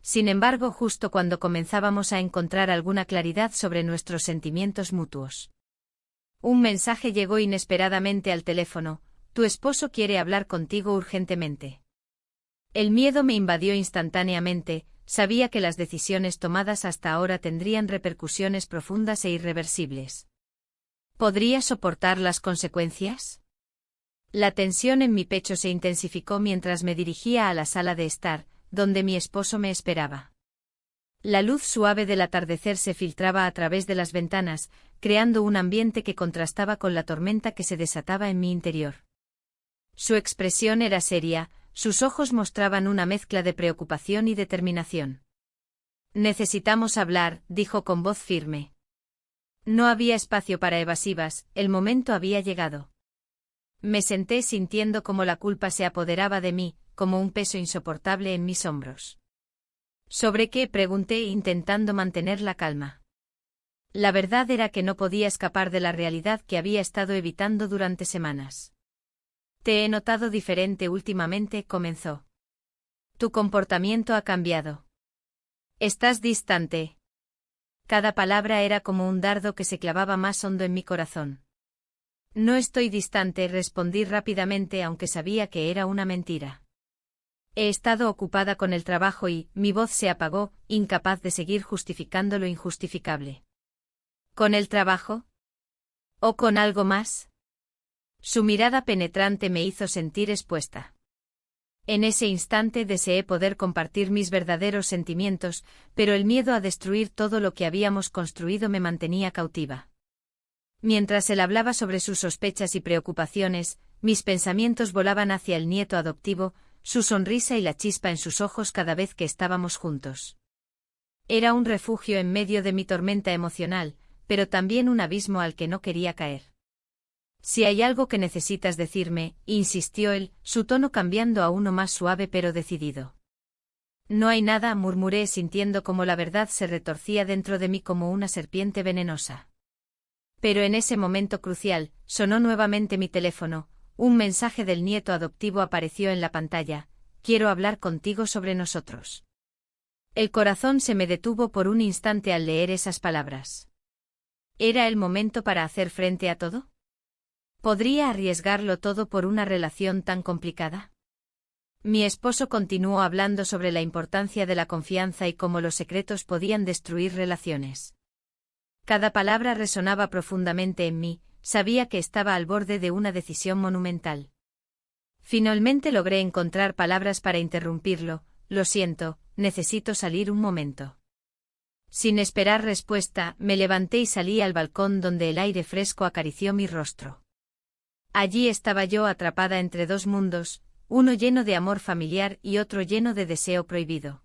S1: Sin embargo, justo cuando comenzábamos a encontrar alguna claridad sobre nuestros sentimientos mutuos, un mensaje llegó inesperadamente al teléfono: tu esposo quiere hablar contigo urgentemente. El miedo me invadió instantáneamente, sabía que las decisiones tomadas hasta ahora tendrían repercusiones profundas e irreversibles. ¿Podría soportar las consecuencias? La tensión en mi pecho se intensificó mientras me dirigía a la sala de estar, donde mi esposo me esperaba. La luz suave del atardecer se filtraba a través de las ventanas, creando un ambiente que contrastaba con la tormenta que se desataba en mi interior. Su expresión era seria, sus ojos mostraban una mezcla de preocupación y determinación. Necesitamos hablar, dijo con voz firme. No había espacio para evasivas, el momento había llegado. Me senté sintiendo cómo la culpa se apoderaba de mí, como un peso insoportable en mis hombros. ¿Sobre qué?, pregunté intentando mantener la calma. La verdad era que no podía escapar de la realidad que había estado evitando durante semanas. Te he notado diferente últimamente, comenzó. Tu comportamiento ha cambiado. Estás distante. Cada palabra era como un dardo que se clavaba más hondo en mi corazón. No estoy distante, respondí rápidamente aunque sabía que era una mentira. He estado ocupada con el trabajo y, mi voz se apagó, incapaz de seguir justificando lo injustificable. ¿Con el trabajo? ¿O con algo más? Su mirada penetrante me hizo sentir expuesta. En ese instante deseé poder compartir mis verdaderos sentimientos, pero el miedo a destruir todo lo que habíamos construido me mantenía cautiva. Mientras él hablaba sobre sus sospechas y preocupaciones, mis pensamientos volaban hacia el nieto adoptivo, su sonrisa y la chispa en sus ojos cada vez que estábamos juntos. Era un refugio en medio de mi tormenta emocional, pero también un abismo al que no quería caer. Si hay algo que necesitas decirme, insistió él, su tono cambiando a uno más suave pero decidido. No hay nada, murmuré sintiendo como la verdad se retorcía dentro de mí como una serpiente venenosa. Pero en ese momento crucial, sonó nuevamente mi teléfono, un mensaje del nieto adoptivo apareció en la pantalla: quiero hablar contigo sobre nosotros. El corazón se me detuvo por un instante al leer esas palabras. ¿Era el momento para hacer frente a todo? ¿Podría arriesgarlo todo por una relación tan complicada? Mi esposo continuó hablando sobre la importancia de la confianza y cómo los secretos podían destruir relaciones. Cada palabra resonaba profundamente en mí, sabía que estaba al borde de una decisión monumental. Finalmente logré encontrar palabras para interrumpirlo: lo siento, necesito salir un momento. Sin esperar respuesta, me levanté y salí al balcón donde el aire fresco acarició mi rostro. Allí estaba yo atrapada entre dos mundos, uno lleno de amor familiar y otro lleno de deseo prohibido.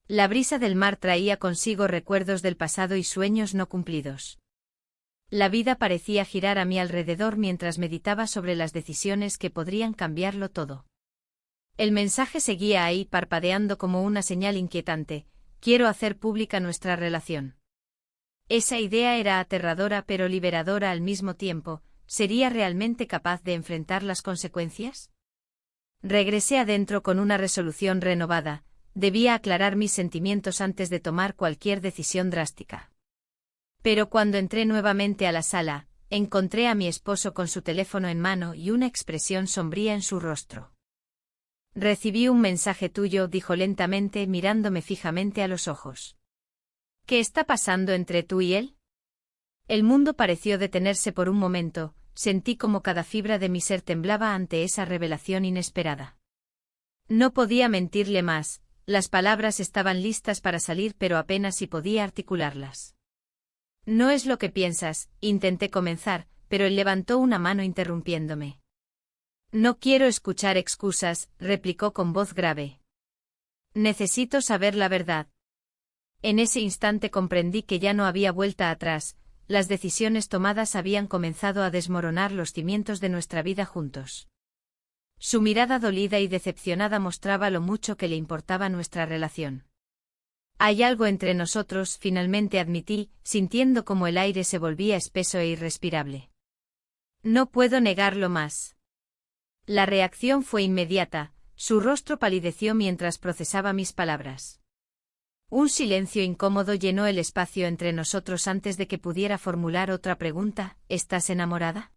S1: La brisa del mar traía consigo recuerdos del pasado y sueños no cumplidos. La vida parecía girar a mi alrededor mientras meditaba sobre las decisiones que podrían cambiarlo todo. El mensaje seguía ahí parpadeando como una señal inquietante: quiero hacer pública nuestra relación. Esa idea era aterradora pero liberadora al mismo tiempo. ¿Sería realmente capaz de enfrentar las consecuencias? Regresé adentro con una resolución renovada: debía aclarar mis sentimientos antes de tomar cualquier decisión drástica. Pero cuando entré nuevamente a la sala, encontré a mi esposo con su teléfono en mano y una expresión sombría en su rostro. Recibí un mensaje tuyo, dijo lentamente mirándome fijamente a los ojos. ¿Qué está pasando entre tú y él? El mundo pareció detenerse por un momento, sentí como cada fibra de mi ser temblaba ante esa revelación inesperada. No podía mentirle más, las palabras estaban listas para salir pero apenas si podía articularlas. No es lo que piensas, intenté comenzar, pero él levantó una mano interrumpiéndome. No quiero escuchar excusas, replicó con voz grave. Necesito saber la verdad. En ese instante comprendí que ya no había vuelta atrás. Las decisiones tomadas habían comenzado a desmoronar los cimientos de nuestra vida juntos. Su mirada dolida y decepcionada mostraba lo mucho que le importaba nuestra relación. Hay algo entre nosotros, finalmente admití, sintiendo como el aire se volvía espeso e irrespirable. No puedo negarlo más. La reacción fue inmediata, su rostro palideció mientras procesaba mis palabras. Un silencio incómodo llenó el espacio entre nosotros antes de que pudiera formular otra pregunta: ¿estás enamorada?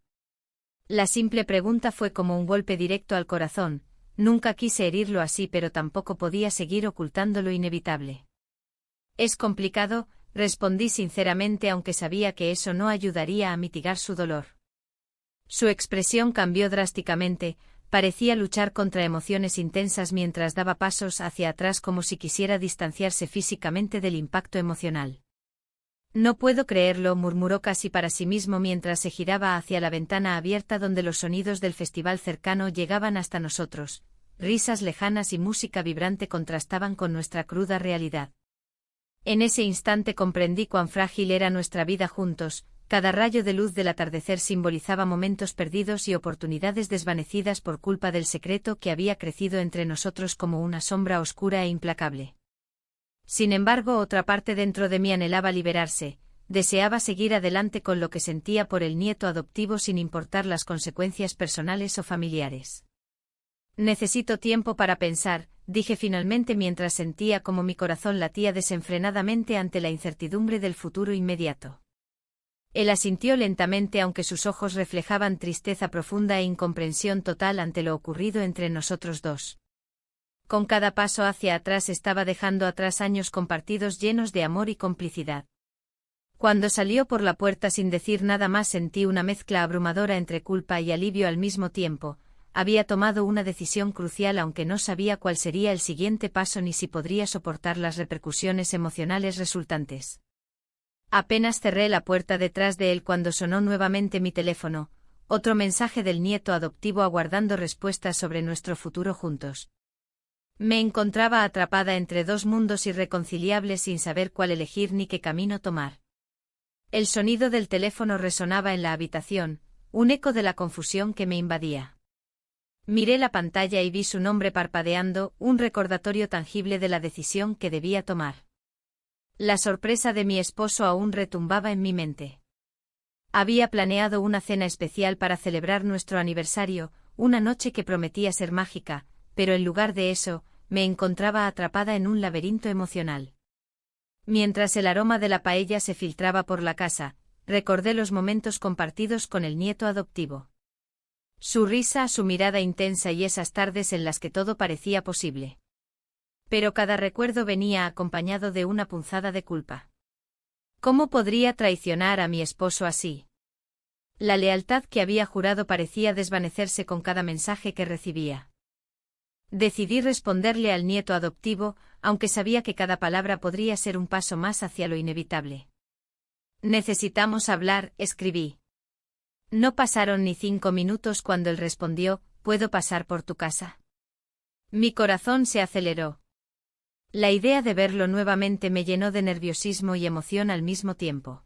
S1: La simple pregunta fue como un golpe directo al corazón. Nunca quise herirlo así, pero tampoco podía seguir ocultando lo inevitable. Es complicado, respondí sinceramente, aunque sabía que eso no ayudaría a mitigar su dolor. Su expresión cambió drásticamente. Parecía luchar contra emociones intensas mientras daba pasos hacia atrás como si quisiera distanciarse físicamente del impacto emocional. No puedo creerlo, murmuró casi para sí mismo mientras se giraba hacia la ventana abierta donde los sonidos del festival cercano llegaban hasta nosotros. Risas lejanas y música vibrante contrastaban con nuestra cruda realidad. En ese instante comprendí cuán frágil era nuestra vida juntos. Cada rayo de luz del atardecer simbolizaba momentos perdidos y oportunidades desvanecidas por culpa del secreto que había crecido entre nosotros como una sombra oscura e implacable. Sin embargo, otra parte dentro de mí anhelaba liberarse, deseaba seguir adelante con lo que sentía por el nieto adoptivo sin importar las consecuencias personales o familiares. Necesito tiempo para pensar, dije finalmente mientras sentía como mi corazón latía desenfrenadamente ante la incertidumbre del futuro inmediato. Él asintió lentamente aunque sus ojos reflejaban tristeza profunda e incomprensión total ante lo ocurrido entre nosotros dos. Con cada paso hacia atrás estaba dejando atrás años compartidos llenos de amor y complicidad. Cuando salió por la puerta sin decir nada más sentí una mezcla abrumadora entre culpa y alivio al mismo tiempo. había tomado una decisión crucial aunque no sabía cuál sería el siguiente paso ni si podría soportar las repercusiones emocionales resultantes. Apenas cerré la puerta detrás de él cuando sonó nuevamente mi teléfono, otro mensaje del nieto adoptivo aguardando respuestas sobre nuestro futuro juntos. Me encontraba atrapada entre dos mundos irreconciliables sin saber cuál elegir ni qué camino tomar. El sonido del teléfono resonaba en la habitación, un eco de la confusión que me invadía. Miré la pantalla y vi su nombre parpadeando, un recordatorio tangible de la decisión que debía tomar. La sorpresa de mi esposo aún retumbaba en mi mente. Había planeado una cena especial para celebrar nuestro aniversario, una noche que prometía ser mágica, pero en lugar de eso, me encontraba atrapada en un laberinto emocional. Mientras el aroma de la paella se filtraba por la casa, recordé los momentos compartidos con el nieto adoptivo. Su risa, su mirada intensa y esas tardes en las que todo parecía posible. Pero cada recuerdo venía acompañado de una punzada de culpa. ¿Cómo podría traicionar a mi esposo así? La lealtad que había jurado parecía desvanecerse con cada mensaje que recibía. Decidí responderle al nieto adoptivo, aunque sabía que cada palabra podría ser un paso más hacia lo inevitable. Necesitamos hablar, escribí. No pasaron ni 5 minutos cuando él respondió, ¿puedo pasar por tu casa? Mi corazón se aceleró. La idea de verlo nuevamente me llenó de nerviosismo y emoción al mismo tiempo.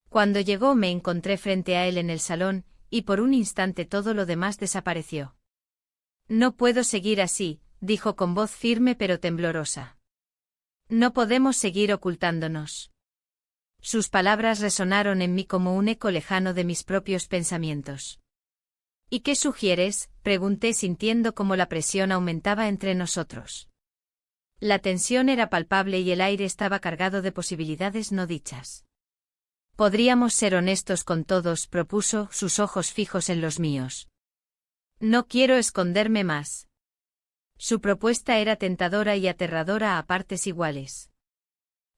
S1: Cuando llegó me encontré frente a él en el salón, y por un instante todo lo demás desapareció. No puedo seguir así, dijo con voz firme pero temblorosa. No podemos seguir ocultándonos. Sus palabras resonaron en mí como un eco lejano de mis propios pensamientos. ¿Y qué sugieres?, pregunté sintiendo cómo la presión aumentaba entre nosotros. La tensión era palpable y el aire estaba cargado de posibilidades no dichas. Podríamos ser honestos con todos, propuso, sus ojos fijos en los míos. No quiero esconderme más. Su propuesta era tentadora y aterradora a partes iguales.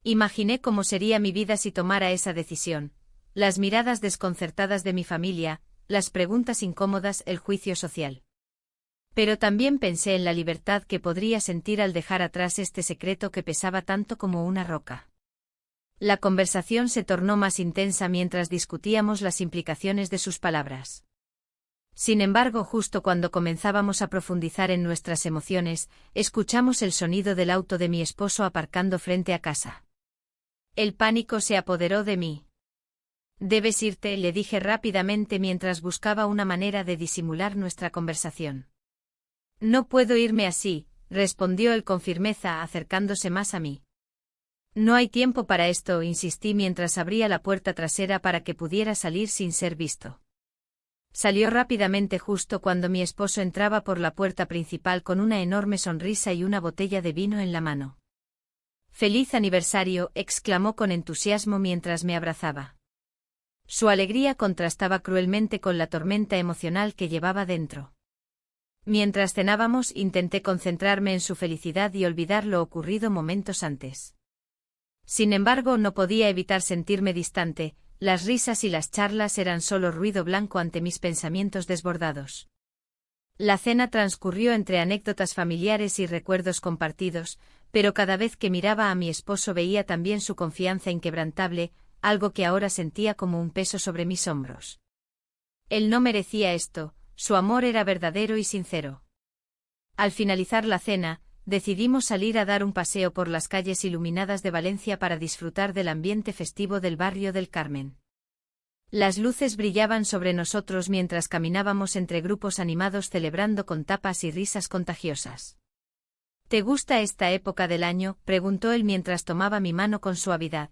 S1: Imaginé cómo sería mi vida si tomara esa decisión, las miradas desconcertadas de mi familia, las preguntas incómodas, el juicio social. Pero también pensé en la libertad que podría sentir al dejar atrás este secreto que pesaba tanto como una roca. La conversación se tornó más intensa mientras discutíamos las implicaciones de sus palabras. Sin embargo, justo cuando comenzábamos a profundizar en nuestras emociones, escuchamos el sonido del auto de mi esposo aparcando frente a casa. El pánico se apoderó de mí. Debes irte, le dije rápidamente mientras buscaba una manera de disimular nuestra conversación. No puedo irme así, respondió él con firmeza acercándose más a mí. No hay tiempo para esto, insistí mientras abría la puerta trasera para que pudiera salir sin ser visto. Salió rápidamente justo cuando mi esposo entraba por la puerta principal con una enorme sonrisa y una botella de vino en la mano. «¡Feliz aniversario!», exclamó con entusiasmo mientras me abrazaba. Su alegría contrastaba cruelmente con la tormenta emocional que llevaba dentro. Mientras cenábamos, intenté concentrarme en su felicidad y olvidar lo ocurrido momentos antes. Sin embargo, no podía evitar sentirme distante, las risas y las charlas eran solo ruido blanco ante mis pensamientos desbordados. La cena transcurrió entre anécdotas familiares y recuerdos compartidos, pero cada vez que miraba a mi esposo veía también su confianza inquebrantable, algo que ahora sentía como un peso sobre mis hombros. Él no merecía esto, su amor era verdadero y sincero. Al finalizar la cena, decidimos salir a dar un paseo por las calles iluminadas de Valencia para disfrutar del ambiente festivo del barrio del Carmen. Las luces brillaban sobre nosotros mientras caminábamos entre grupos animados celebrando con tapas y risas contagiosas. ¿Te gusta esta época del año?, preguntó él mientras tomaba mi mano con suavidad.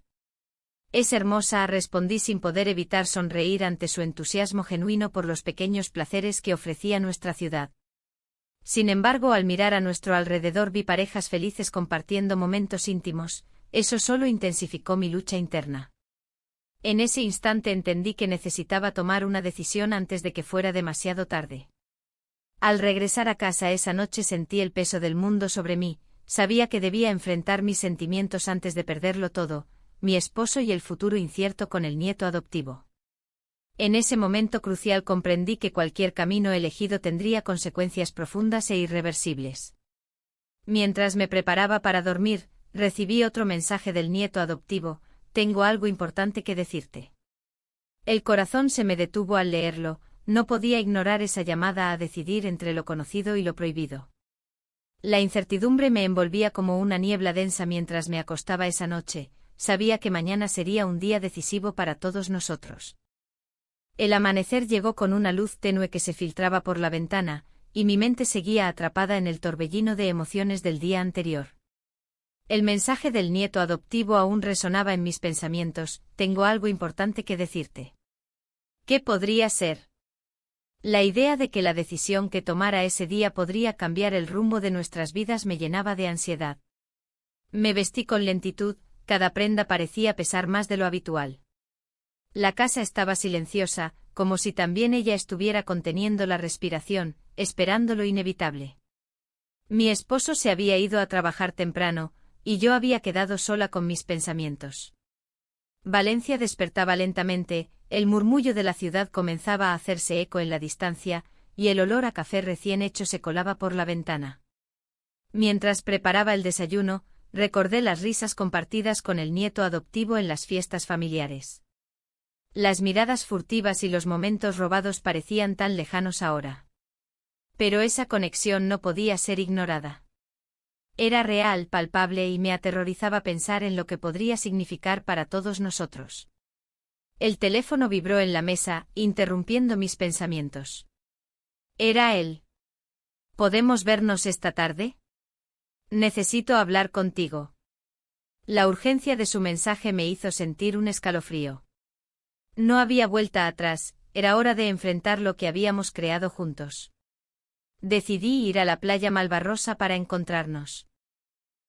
S1: Es hermosa, respondí sin poder evitar sonreír ante su entusiasmo genuino por los pequeños placeres que ofrecía nuestra ciudad. Sin embargo, al mirar a nuestro alrededor vi parejas felices compartiendo momentos íntimos, eso solo intensificó mi lucha interna. En ese instante entendí que necesitaba tomar una decisión antes de que fuera demasiado tarde. Al regresar a casa esa noche sentí el peso del mundo sobre mí, sabía que debía enfrentar mis sentimientos antes de perderlo todo, mi esposo y el futuro incierto con el nieto adoptivo. En ese momento crucial comprendí que cualquier camino elegido tendría consecuencias profundas e irreversibles. Mientras me preparaba para dormir, recibí otro mensaje del nieto adoptivo: tengo algo importante que decirte. El corazón se me detuvo al leerlo, no podía ignorar esa llamada a decidir entre lo conocido y lo prohibido. La incertidumbre me envolvía como una niebla densa mientras me acostaba esa noche, sabía que mañana sería un día decisivo para todos nosotros. El amanecer llegó con una luz tenue que se filtraba por la ventana, y mi mente seguía atrapada en el torbellino de emociones del día anterior. El mensaje del nieto adoptivo aún resonaba en mis pensamientos: tengo algo importante que decirte. ¿Qué podría ser? La idea de que la decisión que tomara ese día podría cambiar el rumbo de nuestras vidas me llenaba de ansiedad. Me vestí con lentitud, cada prenda parecía pesar más de lo habitual. La casa estaba silenciosa, como si también ella estuviera conteniendo la respiración, esperando lo inevitable. Mi esposo se había ido a trabajar temprano, y yo había quedado sola con mis pensamientos. Valencia despertaba lentamente, el murmullo de la ciudad comenzaba a hacerse eco en la distancia, y el olor a café recién hecho se colaba por la ventana. Mientras preparaba el desayuno, recordé las risas compartidas con el nieto adoptivo en las fiestas familiares. Las miradas furtivas y los momentos robados parecían tan lejanos ahora. Pero esa conexión no podía ser ignorada. Era real, palpable, y me aterrorizaba pensar en lo que podría significar para todos nosotros. El teléfono vibró en la mesa, interrumpiendo mis pensamientos. Era él. ¿Podemos vernos esta tarde? Necesito hablar contigo. La urgencia de su mensaje me hizo sentir un escalofrío. No había vuelta atrás, era hora de enfrentar lo que habíamos creado juntos. Decidí ir a la playa Malvarrosa para encontrarnos.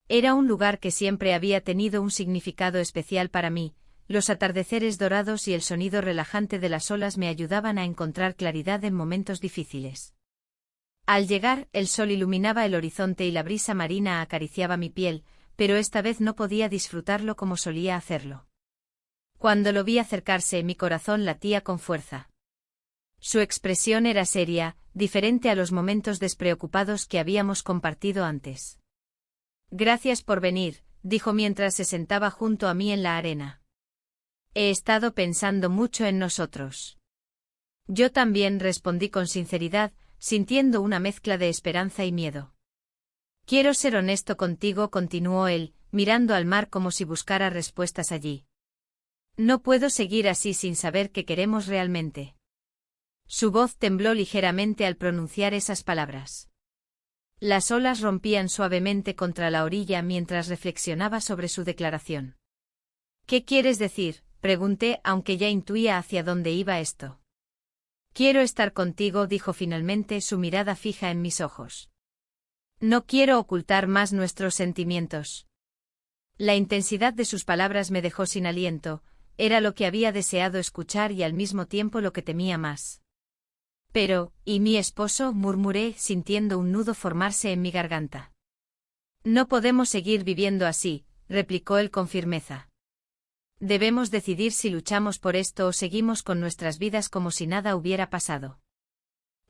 S1: Era un lugar que siempre había tenido un significado especial para mí. Los atardeceres dorados y el sonido relajante de las olas me ayudaban a encontrar claridad en momentos difíciles. Al llegar, el sol iluminaba el horizonte y la brisa marina acariciaba mi piel, pero esta vez no podía disfrutarlo como solía hacerlo. Cuando lo vi acercarse, mi corazón latía con fuerza. Su expresión era seria, diferente a los momentos despreocupados que habíamos compartido antes. Gracias por venir, dijo mientras se sentaba junto a mí en la arena. He estado pensando mucho en nosotros. Yo también, respondí con sinceridad, sintiendo una mezcla de esperanza y miedo. Quiero ser honesto contigo, continuó él, mirando al mar como si buscara respuestas allí. No puedo seguir así sin saber qué queremos realmente. Su voz tembló ligeramente al pronunciar esas palabras. Las olas rompían suavemente contra la orilla mientras reflexionaba sobre su declaración. ¿Qué quieres decir?, pregunté, aunque ya intuía hacia dónde iba esto. Quiero estar contigo, dijo finalmente, su mirada fija en mis ojos. No quiero ocultar más nuestros sentimientos. La intensidad de sus palabras me dejó sin aliento, era lo que había deseado escuchar y al mismo tiempo lo que temía más. Pero, ¿y mi esposo?, murmuré, sintiendo un nudo formarse en mi garganta. No podemos seguir viviendo así, replicó él con firmeza. Debemos decidir si luchamos por esto o seguimos con nuestras vidas como si nada hubiera pasado.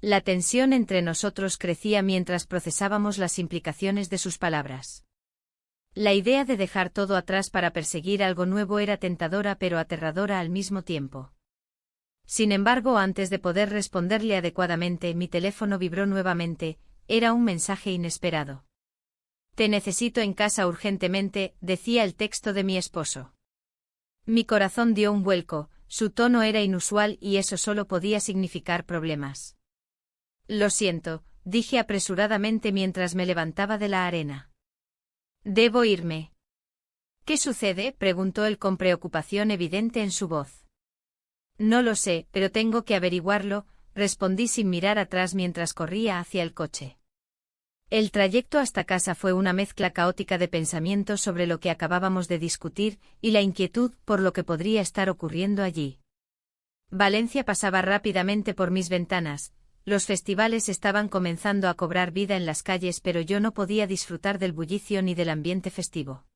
S1: La tensión entre nosotros crecía mientras procesábamos las implicaciones de sus palabras. La idea de dejar todo atrás para perseguir algo nuevo era tentadora pero aterradora al mismo tiempo. Sin embargo, antes de poder responderle adecuadamente, mi teléfono vibró nuevamente, era un mensaje inesperado. Te necesito en casa urgentemente, decía el texto de mi esposo. Mi corazón dio un vuelco, su tono era inusual y eso solo podía significar problemas. Lo siento, dije apresuradamente mientras me levantaba de la arena. Debo irme. ¿Qué sucede?, preguntó él con preocupación evidente en su voz. No lo sé, pero tengo que averiguarlo, respondí sin mirar atrás mientras corría hacia el coche. El trayecto hasta casa fue una mezcla caótica de pensamientos sobre lo que acabábamos de discutir y la inquietud por lo que podría estar ocurriendo allí. Valencia pasaba rápidamente por mis ventanas, los festivales estaban comenzando a cobrar vida en las calles, pero yo no podía disfrutar del bullicio ni del ambiente festivo.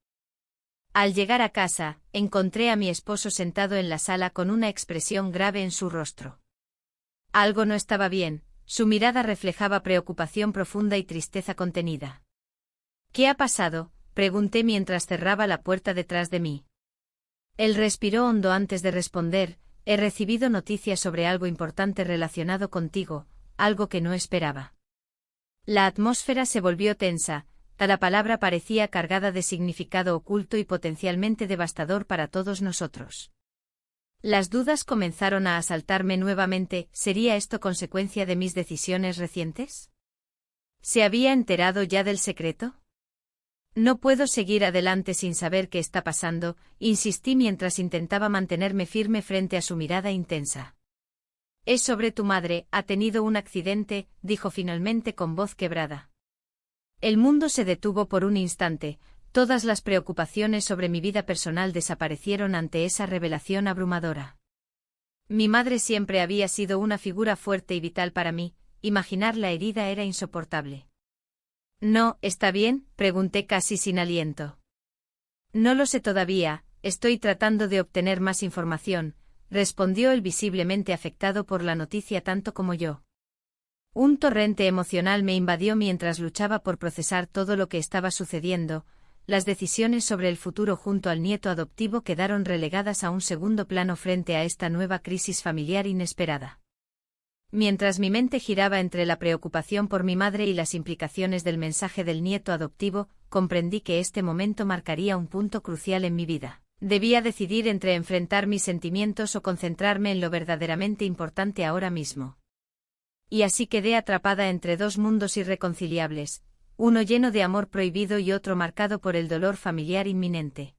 S1: Al llegar a casa, encontré a mi esposo sentado en la sala con una expresión grave en su rostro. Algo no estaba bien, su mirada reflejaba preocupación profunda y tristeza contenida. ¿Qué ha pasado?, pregunté mientras cerraba la puerta detrás de mí. Él respiró hondo antes de responder: he recibido noticias sobre algo importante relacionado contigo, algo que no esperaba. La atmósfera se volvió tensa. Cada palabra parecía cargada de significado oculto y potencialmente devastador para todos nosotros. Las dudas comenzaron a asaltarme nuevamente. ¿Sería esto consecuencia de mis decisiones recientes? ¿Se había enterado ya del secreto? No puedo seguir adelante sin saber qué está pasando, insistí mientras intentaba mantenerme firme frente a su mirada intensa. Es sobre tu madre, ha tenido un accidente, dijo finalmente con voz quebrada. El mundo se detuvo por un instante, todas las preocupaciones sobre mi vida personal desaparecieron ante esa revelación abrumadora. Mi madre siempre había sido una figura fuerte y vital para mí, imaginar la herida era insoportable. No, ¿está bien?, pregunté casi sin aliento. No lo sé todavía, estoy tratando de obtener más información, respondió él visiblemente afectado por la noticia tanto como yo. Un torrente emocional me invadió mientras luchaba por procesar todo lo que estaba sucediendo. Las decisiones sobre el futuro junto al nieto adoptivo quedaron relegadas a un segundo plano frente a esta nueva crisis familiar inesperada. Mientras mi mente giraba entre la preocupación por mi madre y las implicaciones del mensaje del nieto adoptivo, comprendí que este momento marcaría un punto crucial en mi vida. Debía decidir entre enfrentar mis sentimientos o concentrarme en lo verdaderamente importante ahora mismo. Y así quedé atrapada entre dos mundos irreconciliables, uno lleno de amor prohibido y otro marcado por el dolor familiar inminente.